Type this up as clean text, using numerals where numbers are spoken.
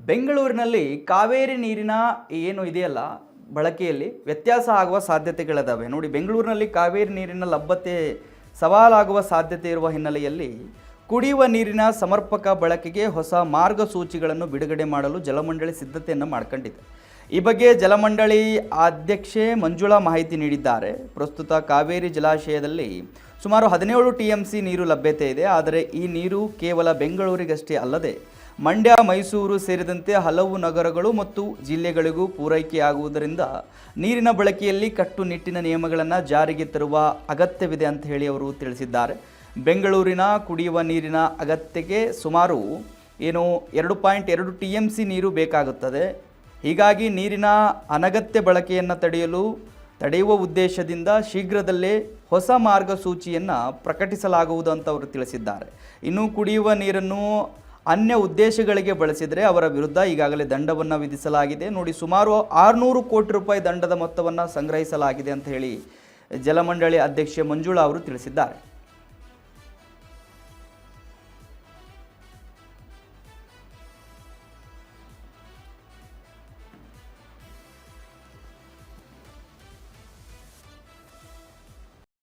ಬೆಂಗಳೂರಿನಲ್ಲಿ ಕಾವೇರಿ ನೀರಿನ ಏನು ಇದೆಯಲ್ಲ ಬಳಕೆಯಲ್ಲಿ ವ್ಯತ್ಯಾಸ ಆಗುವ ಸಾಧ್ಯತೆಗಳಿದಾವೆ. ನೋಡಿ, ಬೆಂಗಳೂರಿನಲ್ಲಿ ಕಾವೇರಿ ನೀರಿನ ಲಭ್ಯತೆ ಸವಾಲಾಗುವ ಸಾಧ್ಯತೆ ಇರುವ ಹಿನ್ನೆಲೆಯಲ್ಲಿ ಕುಡಿಯುವ ನೀರಿನ ಸಮರ್ಪಕ ಬಳಕೆಗೆ ಹೊಸ ಮಾರ್ಗಸೂಚಿಗಳನ್ನು ಬಿಡುಗಡೆ ಮಾಡಲು ಜಲಮಂಡಳಿ ಸಿದ್ಧತೆಯನ್ನು ಮಾಡಿಕೊಂಡಿದೆ. ಈ ಬಗ್ಗೆ ಜಲಮಂಡಳಿ ಅಧ್ಯಕ್ಷೆ ಮಂಜುಳಾ ಮಾಹಿತಿ ನೀಡಿದ್ದಾರೆ. ಪ್ರಸ್ತುತ ಕಾವೇರಿ ಜಲಾಶಯದಲ್ಲಿ ಸುಮಾರು 17 TMC ನೀರು ಲಭ್ಯತೆ ಇದೆ. ಆದರೆ ಈ ನೀರು ಕೇವಲ ಬೆಂಗಳೂರಿಗಷ್ಟೇ ಅಲ್ಲದೆ ಮಂಡ್ಯ, ಮೈಸೂರು ಸೇರಿದಂತೆ ಹಲವು ನಗರಗಳು ಮತ್ತು ಜಿಲ್ಲೆಗಳಿಗೂ ಪೂರೈಕೆಯಾಗುವುದರಿಂದ ನೀರಿನ ಬಳಕೆಯಲ್ಲಿ ಕಟ್ಟುನಿಟ್ಟಿನ ನಿಯಮಗಳನ್ನು ಜಾರಿಗೆ ತರುವ ಅಗತ್ಯವಿದೆ ಅಂತ ಹೇಳಿ ಅವರು ತಿಳಿಸಿದ್ದಾರೆ. ಬೆಂಗಳೂರಿನ ಕುಡಿಯುವ ನೀರಿನ ಅಗತ್ಯಕ್ಕೆ ಸುಮಾರು 2.2 TMC ನೀರು ಬೇಕಾಗುತ್ತದೆ. ಹೀಗಾಗಿ ನೀರಿನ ಅನಗತ್ಯ ಬಳಕೆಯನ್ನು ತಡೆಯುವ ಉದ್ದೇಶದಿಂದ ಶೀಘ್ರದಲ್ಲೇ ಹೊಸ ಮಾರ್ಗಸೂಚಿಯನ್ನು ಪ್ರಕಟಿಸಲಾಗುವುದು ಅಂತ ಅವರು ತಿಳಿಸಿದ್ದಾರೆ. ಇನ್ನು ಕುಡಿಯುವ ನೀರನ್ನು ಅನ್ಯ ಉದ್ದೇಶಗಳಿಗೆ ಬಳಸಿದರೆ ಅವರ ವಿರುದ್ಧ ಈಗಾಗಲೇ ದಂಡವನ್ನು ವಿಧಿಸಲಾಗಿದೆ. ನೋಡಿ, ಸುಮಾರು 600 ಕೋಟಿ ರೂಪಾಯಿ ದಂಡದ ಮೊತ್ತವನ್ನು ಸಂಗ್ರಹಿಸಲಾಗಿದೆ ಅಂತ ಹೇಳಿ ಜಲಮಂಡಳಿ ಅಧ್ಯಕ್ಷೆ ಮಂಜುಳಾ ಅವರು ತಿಳಿಸಿದ್ದಾರೆ.